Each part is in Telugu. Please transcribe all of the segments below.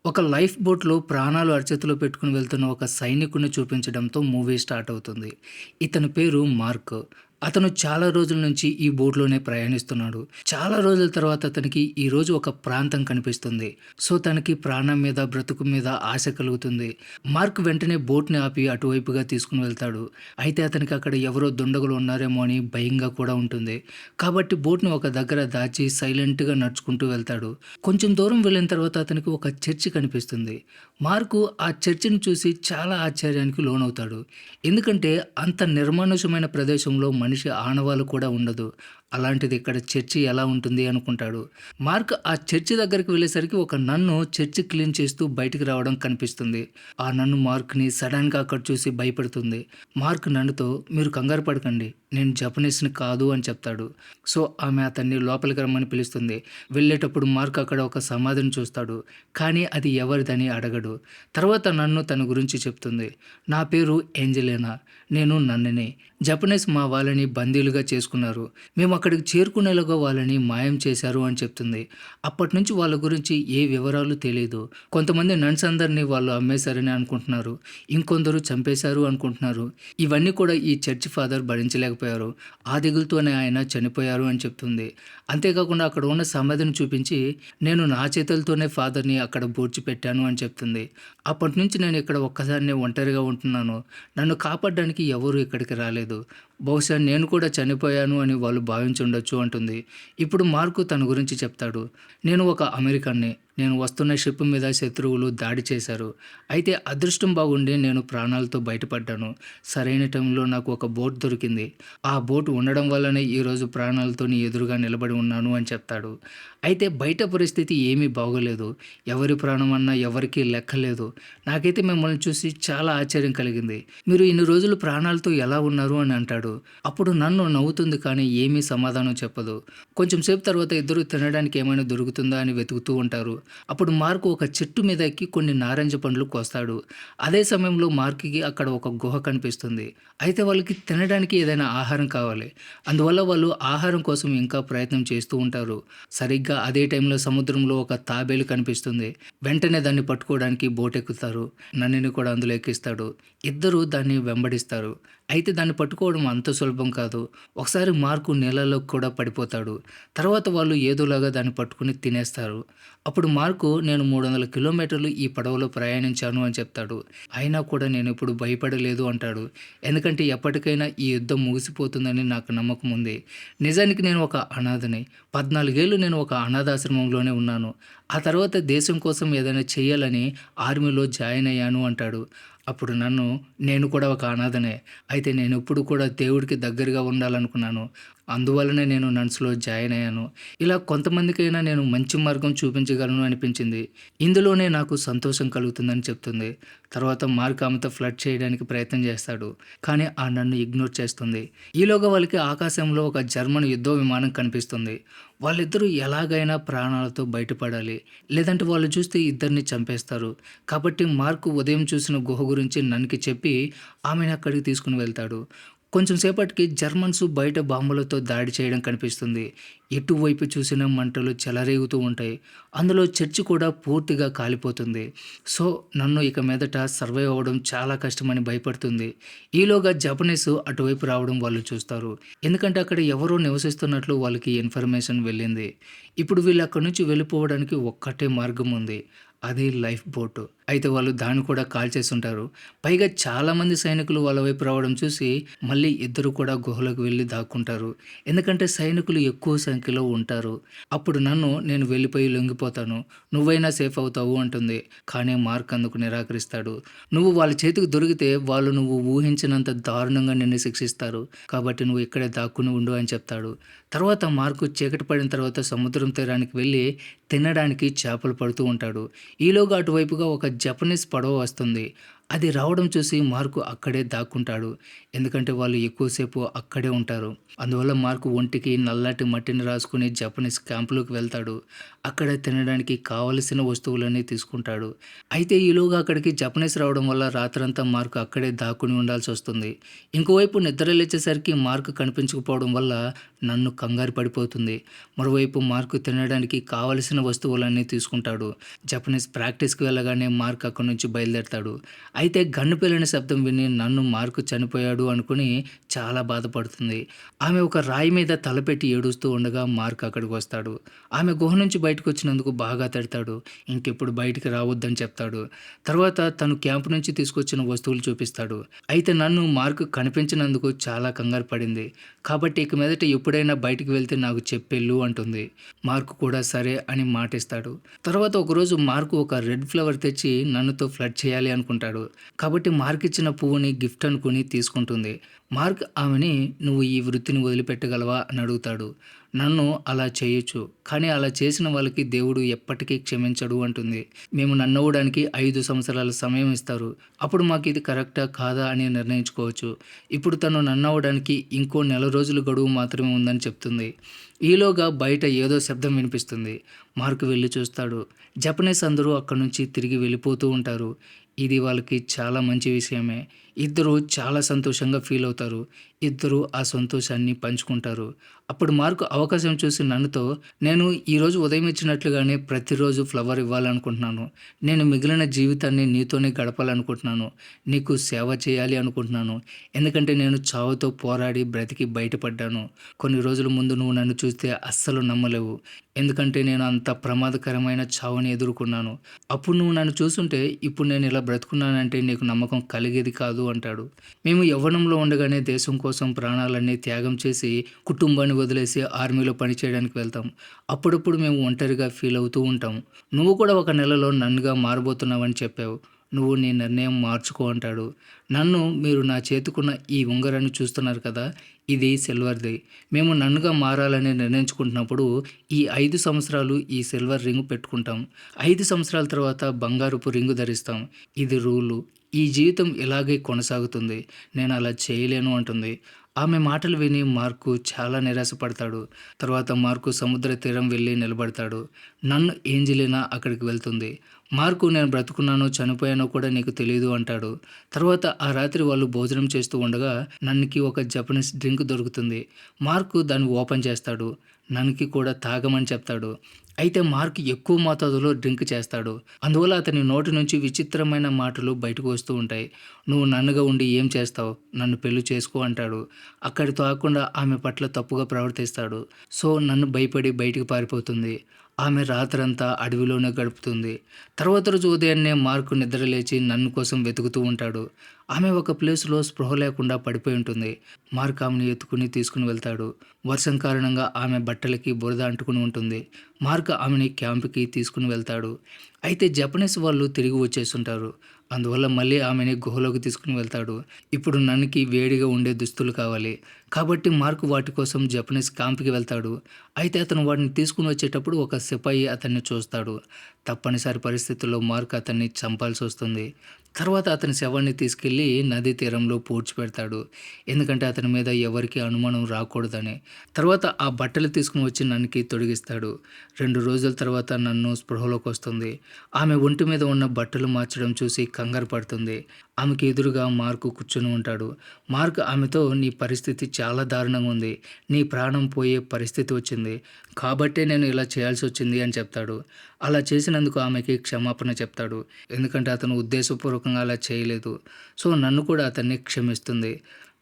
ఒక లైఫ్ బోట్‌లో ప్రాణాలు అరచేతిలో పెట్టుకొని వెళ్తున్న ఒక సైనికుడిని చూపించడంతో మూవీ స్టార్ట్ అవుతుంది. ఇతని పేరు మార్క్. అతను చాలా రోజుల నుంచి ఈ బోట్‌లోనే ప్రయాణిస్తున్నాడు. చాలా రోజుల తర్వాత అతనికి ఈరోజు ఒక ప్రాంతం కనిపిస్తుంది. సో, తనకి ప్రాణం మీద, బ్రతుకు మీద ఆశ కలుగుతుంది. మార్క్ వెంటనే బోట్‌ని ఆపి అటువైపుగా తీసుకొని వెళ్తాడు. అయితే అతనికి అక్కడ ఎవరో దుండగులు ఉన్నారేమో అని భయంగా కూడా ఉంటుంది. కాబట్టి బోట్‌ని ఒక దగ్గర దాచి సైలెంట్‌గా నడుచుకుంటూ వెళ్తాడు. కొంచెం దూరం వెళ్ళిన తర్వాత అతనికి ఒక చర్చి కనిపిస్తుంది. మార్కు ఆ చర్చిని చూసి చాలా ఆశ్చర్యానికి లోనవుతాడు. ఎందుకంటే అంత నిర్మానుష్యమైన ప్రదేశంలో మనిషి ఆనవాలు కూడా ఉండదు. అలాంటిది ఇక్కడ చర్చి ఎలా ఉంటుంది అనుకుంటాడు. మార్క్ ఆ చర్చి దగ్గరికి వెళ్ళేసరికి ఒక నన్ను చర్చి క్లీన్ చేస్తూ బయటికి రావడం కనిపిస్తుంది. ఆ నన్ను మార్క్‌ని సడెన్‌గా అక్కడ చూసి భయపెడుతుంది. మార్క్ నన్నుతో "మీరు కంగారు పడకండి. నేను జపనీస్‌ని కాదు" అని చెప్తాడు. సో, ఆమె అతన్ని లోపలికి రమ్మని పిలుస్తుంది. వెళ్ళేటప్పుడు మార్క్ అక్కడ ఒక సమాధిని చూస్తాడు. కానీ అది ఎవరిదని అడగడు. తర్వాత నన్ను తన గురించి చెప్తుంది. "నా పేరు ఏంజెలినా. నేను నన్నని. జపనీస్ మా వాళ్ళని బందీలుగా చేసుకున్నారు. మేము అక్కడికి చేరుకునేలాగా వాళ్ళని మాయం చేశారు" అని చెప్తుంది. అప్పటినుంచి వాళ్ళ గురించి ఏ వివరాలు తెలీదు. కొంతమంది నన్స్ అందరిని వాళ్ళు అమ్మేశారని అనుకుంటున్నారు. ఇంకొందరు చంపేశారు అనుకుంటున్నారు. ఇవన్నీ కూడా ఈ చర్చ్ ఫాదర్ భరించలేకపోయారు. ఆ దిగులుతోనే ఆయన చనిపోయారు అని చెప్తుంది. అంతేకాకుండా అక్కడ ఉన్న సమాధిని చూపించి, "నేను నా చేతులతోనే ఫాదర్‌ని అక్కడ పూడ్చిపెట్టాను" అని చెప్తుంది. "అప్పటినుంచి నేను ఇక్కడ ఒక్కదాన్నే ఒంటరిగా ఉంటున్నాను. నన్ను కాపాడడానికి ఎవరు ఇక్కడికి రాలేదు. బహుశా నేను కూడా చనిపోయాను అని వాళ్ళు భావించుండొచ్చు" అంటుంది. ఇప్పుడు మార్కు తన గురించి చెప్తాడు. "నేను ఒక అమెరికన్‌ని. నేను వస్తున్న షిప్ మీద శత్రువులు దాడి చేశారు. అయితే అదృష్టం బాగుండి నేను ప్రాణాలతో బయటపడ్డాను. సరైన టైంలో నాకు ఒక బోట్ దొరికింది. ఆ బోట్ ఉండడం వల్లనే ఈరోజు ప్రాణాలతోని ఎదురుగా నిలబడి ఉన్నాను" అని చెప్తాడు. అయితే బయట పరిస్థితి ఏమీ బాగోలేదు. ఎవరి ప్రాణం అన్నా ఎవరికీ లెక్కలేదు. నాకైతే మిమ్మల్ని చూసి చాలా ఆశ్చర్యం కలిగింది. "మీరు ఇన్ని రోజులు ప్రాణాలతో ఎలా ఉన్నారు" అని అంటాడు. అప్పుడు నన్ను నవ్వుతుంది కానీ ఏమీ సమాధానం చెప్పదు. కొంచెం సేపు తర్వాత ఇద్దరు తినడానికి ఏమైనా దొరుకుతుందా అని వెతుకుతూ ఉంటారు. అప్పుడు మార్కు ఒక చెట్టు మీద ఎక్కి కొన్ని నారింజ పండ్లు కోస్తాడు. అదే సమయంలో మార్క్‌కి అక్కడ ఒక గుహ కనిపిస్తుంది. అయితే వాళ్ళకి తినడానికి ఏదైనా ఆహారం కావాలి. అందువల్ల వాళ్ళు ఆహారం కోసం ఇంకా ప్రయత్నం చేస్తూ ఉంటారు. సరిగ్గా అదే టైంలో సముద్రంలో ఒక తాబేలు కనిపిస్తుంది. వెంటనే దాన్ని పట్టుకోవడానికి బోట్ ఎక్కుతారు. నన్నిని కూడా అందులో ఎక్కిస్తాడు. ఇద్దరూ దాన్ని వెంబడిస్తారు. అయితే దాన్ని పట్టుకోవడం అంత సులభం కాదు. ఒకసారి మార్కు నీళ్ళలోకి కూడా పడిపోతాడు. తర్వాత వాళ్ళు ఏదోలాగా దాన్ని పట్టుకొని తినేస్తారు. అప్పుడు మార్కు "నేను 300 కిలోమీటర్లు ఈ పడవలో ప్రయాణించాను" అని చెప్తాడు. అయినా కూడా నేనెప్పుడు భయపడలేదు అంటాడు. ఎందుకంటే ఎప్పటికైనా ఈ యుద్ధం ముగిసిపోతుందని నాకు నమ్మకం ఉంది. నిజానికి నేను ఒక అనాథని. 14 ఏళ్ళు నేను ఒక అనాథాశ్రమంలోనే ఉన్నాను. ఆ తర్వాత దేశం కోసం ఏదైనా చేయాలని ఆర్మీలో జాయిన్ అయ్యాను అంటాడు. అప్పుడు నన్ను "నేను కూడా ఒక అనాథనే. అయితే నేనెప్పుడు కూడా దేవుడికి దగ్గరగా ఉండాలనుకున్నాను. అందువల్లనే నేను నన్స్‌లో జాయిన్ అయ్యాను. ఇలా కొంతమందికైనా నేను మంచి మార్గం చూపించగలను అనిపించింది. ఇందులోనే నాకు సంతోషం కలుగుతుందని" చెప్తుంది. తర్వాత మార్క్ ఆమెతో ఫ్లర్ట్ చేయడానికి ప్రయత్నం చేస్తాడు. కానీ ఆ నన్ను ఇగ్నోర్ చేస్తుంది. ఈలోగా వాళ్ళకి ఆకాశంలో ఒక జర్మన్ యుద్ధ విమానం కనిపిస్తుంది. వాళ్ళిద్దరూ ఎలాగైనా ప్రాణాలతో బయటపడాలి. లేదంటే వాళ్ళు చూస్తే ఇద్దరిని చంపేస్తారు. కాబట్టి మార్క్ ఉదయం చూసిన గుహ గురించి నన్‌కి చెప్పి ఆమెని అక్కడికి తీసుకొని వెళ్తాడు. కొంచెం సేపటికి జర్మన్స్ బయట బాంబులతో దాడి చేయడం కనిపిస్తుంది. ఎటువైపు చూసినా మంటలు చెలరేగుతూ ఉంటాయి. అందులో చర్చి కూడా పూర్తిగా కాలిపోతుంది. సో, నన్ను ఇక మీదట సర్వైవ్ అవ్వడం చాలా కష్టమని భయపడుతుంది. ఈలోగా జపనీస్ అటువైపు రావడం వాళ్ళు చూస్తారు. ఎందుకంటే అక్కడ ఎవరో నివసిస్తున్నట్లు వాళ్ళకి ఇన్ఫర్మేషన్ వెళ్ళింది. ఇప్పుడు వీళ్ళు అక్కడి నుంచి వెళ్ళిపోవడానికి ఒక్కటే మార్గం ఉంది. అది లైఫ్ బోట్. అయితే వాళ్ళు దాన్ని కూడా కాల్చేసుంటారు. పైగా చాలామంది సైనికులు వాళ్ళ వైపు రావడం చూసి మళ్ళీ ఇద్దరు కూడా గుహలోకి వెళ్లి దాక్కుంటారు. ఎందుకంటే సైనికులు ఎక్కువ సంఖ్యలో ఉంటారు. అప్పుడు నన్ను "నేను వెళ్ళిపోయి లొంగిపోతాను. నువ్వైనా సేఫ్ అవుతావు" అంటుంది. కానీ మార్క్ అందుకు నిరాకరిస్తాడు. "నువ్వు వాళ్ళ చేతికి దొరికితే వాళ్ళు నువ్వు ఊహించినంత దారుణంగా నిన్ను శిక్షిస్తారు. కాబట్టి నువ్వు ఇక్కడే దాక్కుని ఉండు" అని చెప్తాడు. తర్వాత మార్కు చీకటి పడిన తర్వాత సముద్రం తీరానికి వెళ్ళి తినడానికి చేపలు పడుతూ ఉంటాడు. ఈలోగా అటువైపుగా ఒక జపనీస్ పడవ వస్తుంది. అది రావడం చూసి మార్కు అక్కడే దాక్కుంటాడు. ఎందుకంటే వాళ్ళు ఎక్కువసేపు అక్కడే ఉంటారు. అందువల్ల మార్కు ఒంటికి నల్లటి మట్టిని రాసుకొని జపనీస్ క్యాంపులోకి వెళ్తాడు. అక్కడ తినడానికి కావలసిన వస్తువులన్నీ తీసుకుంటాడు. అయితే ఈలోగా అక్కడికి జపనీస్ రావడం వల్ల రాత్రంతా మార్కు అక్కడే దాక్కుని ఉండాల్సొస్తుంది. ఇంకోవైపు నిద్ర లేచేసరికి మార్క్ కనిపించకపోవడం వల్ల నన్ను కంగారు పడిపోతుంది. మరోవైపు మార్క్ తినడానికి కావలసిన వస్తువులన్నీ తీసుకుంటాడు. జపనీస్ ప్రాక్టీస్‌కి వెళ్ళగానే మార్క్ అక్కడి నుంచి బయలుదేరతాడు. అయితే గన్ను పేలిన శబ్దం విని నన్ను మార్క్ చనిపోయాడు అనుకుని చాలా బాధపడుతుంది. ఆమె ఒక రాయి మీద తలపెట్టి ఏడుస్తూ ఉండగా మార్క్ అక్కడికి వస్తాడు. ఆమె గుహ నుంచి బయటకొచ్చినందుకు బాగా తిడతాడు. ఇంకెప్పుడు బయటికి రావద్దని చెప్తాడు. తర్వాత తను క్యాంప్ నుంచి తీసుకొచ్చిన వస్తువులు చూపిస్తాడు. అయితే నన్ను మార్క్ కనిపించినందుకు చాలా కంగారు పడింది. కాబట్టి ఇక మీదట ఎప్పుడైనా బయటికి వెళ్తే నాకు చెప్పెళ్ళు అంటుంది. మార్క్ కూడా సరే అని మాటిస్తాడు. తర్వాత ఒకరోజు మార్క్ ఒక రెడ్ ఫ్లవర్ తెచ్చి నన్నుతో ఫ్లర్ట్ చేయాలి అనుకుంటాడు. కాబట్టి మార్క్ ఇచ్చిన పువ్వుని గిఫ్ట్ అనుకుని తీసుకుంటుంది. మార్క్ ఆమెని "నువ్వు ఈ వృత్తిని వదిలిపెట్టగలవా" అని అడుగుతాడు. నన్ను "అలా చేయొచ్చు. కానీ అలా చేసిన వాళ్ళకి దేవుడు ఎప్పటికీ క్షమించడు" అంటుంది. మేము నన్నవ్వడానికి 5 సంవత్సరాల సమయం ఇస్తారు. అప్పుడు మాకు ఇది కరెక్టా కాదా అని నిర్ణయించుకోవచ్చు. ఇప్పుడు తను నన్నవ్వడానికి ఇంకో నెల రోజులు గడువు మాత్రమే ఉందని చెప్తుంది. ఈలోగా బయట ఏదో శబ్దం వినిపిస్తుంది. మార్క్ వెళ్ళి చూస్తాడు. జపనీస్ అందరూ అక్కడి నుంచి తిరిగి వెళ్ళిపోతూ ఉంటారు. ఇది వాళ్ళకి చాలా మంచి విషయమే. ఇద్దరూ చాలా సంతోషంగా ఫీల్ అవుతారు. ఇద్దరూ ఆ సంతోషాన్ని పంచుకుంటారు. అప్పుడు మార్క్ అవకాశం చూసి నన్నుతో "నేను ఈరోజు ఉదయం ఇచ్చినట్లుగానే ప్రతిరోజు ఫ్లవర్ ఇవ్వాలనుకుంటున్నాను. నేను మిగిలిన జీవితాన్ని నీతోనే గడపాలనుకుంటున్నాను. నీకు సేవ చేయాలి అనుకుంటున్నాను. ఎందుకంటే నేను చావుతో పోరాడి బ్రతికి బయటపడ్డాను. కొన్ని రోజుల ముందు నువ్వు నన్ను చూస్తే అస్సలు నమ్మలేవు. ఎందుకంటే నేను అంత ప్రమాదకరమైన చావుని ఎదుర్కొన్నాను. అప్పుడు నువ్వు నన్ను చూసుంటే ఇప్పుడు నేను ఇలా బ్రతుకున్నానంటే నీకు నమ్మకం కలిగేది కాదు" అంటాడు. మేము యవ్వనంలో ఉండగానే దేశం కోసం ప్రాణాలన్నీ త్యాగం చేసి కుటుంబాన్ని వదిలేసి ఆర్మీలో పనిచేయడానికి వెళ్తాం. అప్పుడప్పుడు మేము ఒంటరిగా ఫీల్ అవుతూ ఉంటాం. నువ్వు కూడా ఒక నెలలో నన్నుగా మారబోతున్నావని చెప్పావు. నువ్వు నీ నిర్ణయం మార్చుకో అంటాడు. నన్ను "మీరు నా చేతికున్న ఈ ఉంగరాన్ని చూస్తున్నారు కదా, ఇది సిల్వర్ది. మేము నన్నుగా మారాలని నిర్ణయించుకుంటున్నప్పుడు ఈ 5 సంవత్సరాలు ఈ సిల్వర్ రింగ్ పెట్టుకుంటాం. 5 సంవత్సరాల తర్వాత బంగారపు రింగు ధరిస్తాం. ఇది రూలు. ఈ జీవితం ఇలాగే కొనసాగుతుంది. నేను అలా చేయలేను" అంటుంది. ఆమె మాటలు విని మార్కు చాలా నిరాశపడతాడు. తర్వాత మార్కు సముద్ర తీరం వెళ్ళి నిలబడతాడు. నన్ను ఏంజెలినా అక్కడికి వెళ్తుంది. మార్కు "నేను బ్రతుకున్నానో చనిపోయానో కూడా నీకు తెలీదు" అంటాడు. తర్వాత ఆ రాత్రి వాళ్ళు భోజనం చేస్తూ ఉండగా నన్నుకి ఒక జపనీస్ డ్రింక్ దొరుకుతుంది. మార్కు దాన్ని ఓపెన్ చేస్తాడు. నన్నుకి కూడా తాగమని చెప్తాడు. అయితే మార్క్ ఎక్కువ మోతాదులో డ్రింక్ చేస్తాడు. అందువల్ల అతని నోటి నుంచి విచిత్రమైన మాటలు బయటకు వస్తూ ఉంటాయి. "నువ్వు నన్నుగా ఉండి ఏం చేస్తావు? నన్ను పెళ్లి చేసుకో" అంటాడు. అక్కడితో ఆగకుండా ఆమె పట్ల తప్పుగా ప్రవర్తిస్తాడు. సో నన్ను భయపడి బయటికి పారిపోతుంది. ఆమె రాత్రంతా అడవిలోనే గడుపుతుంది. తర్వాత రోజు ఉదయాన్నే మార్కు నిద్ర లేచి నన్ను కోసం వెతుకుతూ ఉంటాడు. ఆమె ఒక ప్లేస్లో స్పృహ లేకుండా పడిపోయి ఉంటుంది. మార్క్ ఆమెను ఎత్తుకుని తీసుకుని వెళ్తాడు. వర్షం కారణంగా ఆమె బట్టలకి బురద అంటుకుని ఉంటుంది. మార్క్ ఆమెని క్యాంపుకి తీసుకుని వెళ్తాడు. అయితే జపనీస్ వాళ్ళు తిరిగి వచ్చేస్తుంటారు. అందువల్ల మళ్ళీ ఆమెని గుహలోకి తీసుకుని వెళ్తాడు. ఇప్పుడు నన్నుకి వేడిగా ఉండే దుస్తులు కావాలి. కాబట్టి మార్క్ వాటి కోసం జపనీస్ క్యాంప్కి వెళ్తాడు. అయితే అతను వాటిని తీసుకుని వచ్చేటప్పుడు ఒక సిపాయి అతన్ని చూస్తాడు. తప్పనిసరి పరిస్థితుల్లో మార్క్ అతన్ని చంపాల్సి వస్తుంది. తర్వాత అతని శవాన్ని తీసుకెళ్లి నదీ తీరంలో పూడ్చిపెడతాడు. ఎందుకంటే అతని మీద ఎవరికీ అనుమానం రాకూడదని. తర్వాత ఆ బట్టలు తీసుకుని వచ్చి నన్నుకి తొడిగిస్తాడు. 2 రోజుల తర్వాత నన్ను స్పృహలోకి వస్తుంది. ఆమె ఒంటి మీద ఉన్న బట్టలు మార్చడం చూసి కంగారు పడుతుంది. ఆమెకి ఎదురుగా మార్కు కూర్చుని ఉంటాడు. మార్క్ ఆమెతో "నీ పరిస్థితి చాలా దారుణంగా ఉంది. నీ ప్రాణం పోయే పరిస్థితి వచ్చింది. కాబట్టే నేను ఇలా చేయాల్సి వచ్చింది" అని చెప్తాడు. అలా చేసినందుకు ఆమెకి క్షమాపణ చెప్తాడు. ఎందుకంటే అతను ఉద్దేశపూర్వకంగా అలా చేయలేదు. సో నన్ను కూడా అతన్ని క్షమిస్తుంది.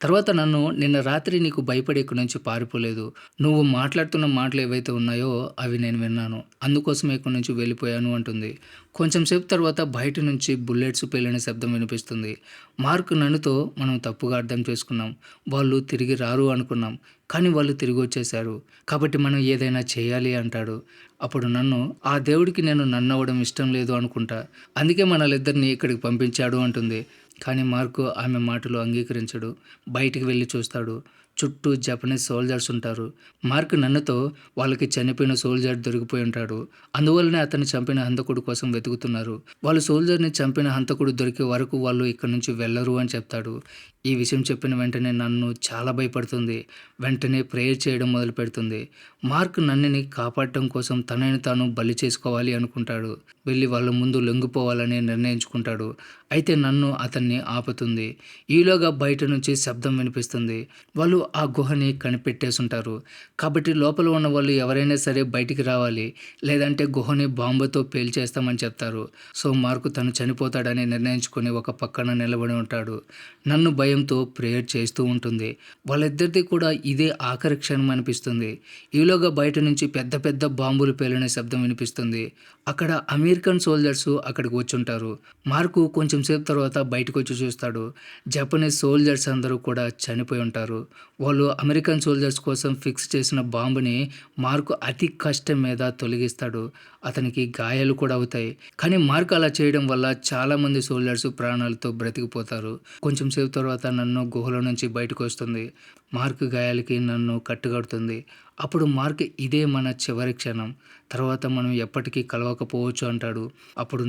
తర్వాత నన్ను "నిన్న రాత్రి నీకు భయపడి ఇక్కడి నుంచి పారిపోలేదు. నువ్వు మాట్లాడుతున్న మాటలు ఏవైతే ఉన్నాయో అవి నేను విన్నాను. అందుకోసమే ఇక్కడి నుంచి వెళ్ళిపోయాను" అంటుంది. కొంచెం సేపు తర్వాత బయట నుంచి బుల్లెట్స్ పేలిన శబ్దం వినిపిస్తుంది. మార్క్ నన్నుతో "మనం తప్పుగా అర్థం చేసుకున్నాం. వాళ్ళు తిరిగి రారు అనుకున్నాం. కానీ వాళ్ళు తిరిగి వచ్చేశారు. కాబట్టి మనం ఏదైనా చేయాలి" అంటాడు. అప్పుడు నన్ను "ఆ దేవుడికి నేను నన్నవ్వడం ఇష్టం లేదు అనుకుంటా. అందుకే మనలిద్దరిని ఇక్కడికి పంపించాడు" అంటుంది. కానీ మార్కు ఆమె మాటలు అంగీకరించడు. బయటికి వెళ్ళి చూస్తాడు. చుట్టూ జపనీస్ సోల్జర్స్ ఉంటారు. మార్క్ నన్నుతో వాళ్ళకి చనిపోయిన సోల్జర్ దొరికిపోయి ఉంటాడు. అందువల్లనే అతన్ని చంపిన హంతకుడు కోసం వెతుకుతున్నారు. వాళ్ళు సోల్జర్‌ని చంపిన హంతకుడు దొరికే వరకు వాళ్ళు ఇక్కడి నుంచి వెళ్లరు అని చెప్తాడు. ఈ విషయం చెప్పిన వెంటనే నన్ను చాలా భయపడుతుంది. వెంటనే ప్రేయర్ చేయడం మొదలుపెడుతుంది. మార్క్ నన్నుని కాపాడటం కోసం తనని తాను బలి చేసుకోవాలి అనుకుంటాడు. వెళ్ళి వాళ్ళ ముందు లొంగిపోవాలని నిర్ణయించుకుంటాడు. అయితే నన్ను అతన్ని ఆపుతుంది. ఈలోగా బయట నుంచి శబ్దం వినిపిస్తుంది. వాళ్ళు ఆ గుహని కనిపెట్టేసుంటారు. కాబట్టి లోపల ఉన్న వాళ్ళు ఎవరైనా సరే బయటికి రావాలి. లేదంటే గుహని బాంబుతో పేల్చేస్తామని చెప్తారు. సో మార్క్ తను చనిపోతాడని నిర్ణయించుకొని ఒక పక్కన నిలబడి ఉంటాడు. నన్ను భయంతో ప్రేయర్ చేస్తూ ఉంటుంది. వాళ్ళిద్దరిది కూడా ఇదే ఆఖరి క్షణం అనిపిస్తుంది. ఈలోగా బయట నుంచి పెద్ద పెద్ద బాంబులు పేలిన శబ్దం వినిపిస్తుంది. అక్కడ అమెరికన్ సోల్జర్స్ అక్కడికి వచ్చుంటారు. మార్కు కొంచెం సేపు తర్వాత బయటకు వచ్చి చూస్తాడు. జపనీస్ సోల్జర్స్ అందరూ కూడా చనిపోయి ఉంటారు. వాళ్ళు అమెరికన్ సోల్జర్స్ కోసం ఫిక్స్ చేసిన బాంబుని మార్కు అతి కష్టం మీద తొలగిస్తాడు. అతనికి గాయాలు కూడా అవుతాయి. కానీ మార్క్ అలా చేయడం వల్ల చాలామంది సోల్జర్స్ ప్రాణాలతో బ్రతికిపోతారు. కొంచెం సేపు తర్వాత నన్ను గుహలో నుంచి బయటకు వస్తుంది. మార్క్ గాయాలకి నన్ను కట్టుకడుతుంది. అప్పుడు మార్క్ ఇదే మన చివరి క్షణం. తర్వాత మనం ఎప్పటికీ కలవకపోవచ్చు అంటాడు. అప్పుడు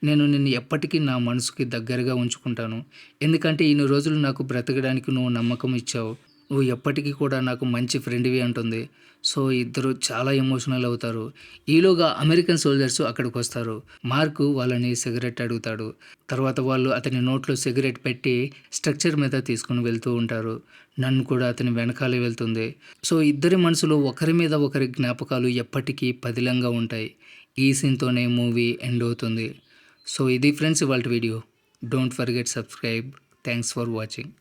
నేను నిన్ను ఎప్పటికీ నా మనసుకి దగ్గరగా ఉంచుకుంటాను. ఎందుకంటే ఇన్ని రోజులు నాకు బ్రతకడానికి నువ్వు నమ్మకం ఇచ్చావు. నువ్వు ఎప్పటికీ కూడా నాకు మంచి ఫ్రెండ్‌వి అంటుంది. సో ఇద్దరు చాలా ఎమోషనల్ అవుతారు. ఈలోగా అమెరికన్ సోల్జర్స్ అక్కడికొస్తారు. మార్క్ వాళ్ళని సిగరెట్ అడుగుతాడు. తర్వాత వాళ్ళు అతని నోట్లో సిగరెట్ పెట్టి స్ట్రక్చర్ మీద తీసుకొని వెళ్తూ ఉంటారు. నన్ను కూడా అతని వెనకాలే వెళ్తుంది. సో ఇద్దరి మనసులో ఒకరి మీద ఒకరి జ్ఞాపకాలు ఎప్పటికీ పదిలంగా ఉంటాయి. ఈ సీన్‌తోనే మూవీ ఎండ్ అవుతుంది. సో ఇది ఫ్రెండ్స్ ఇవాల్టి video. Don't forget subscribe. Thanks for watching.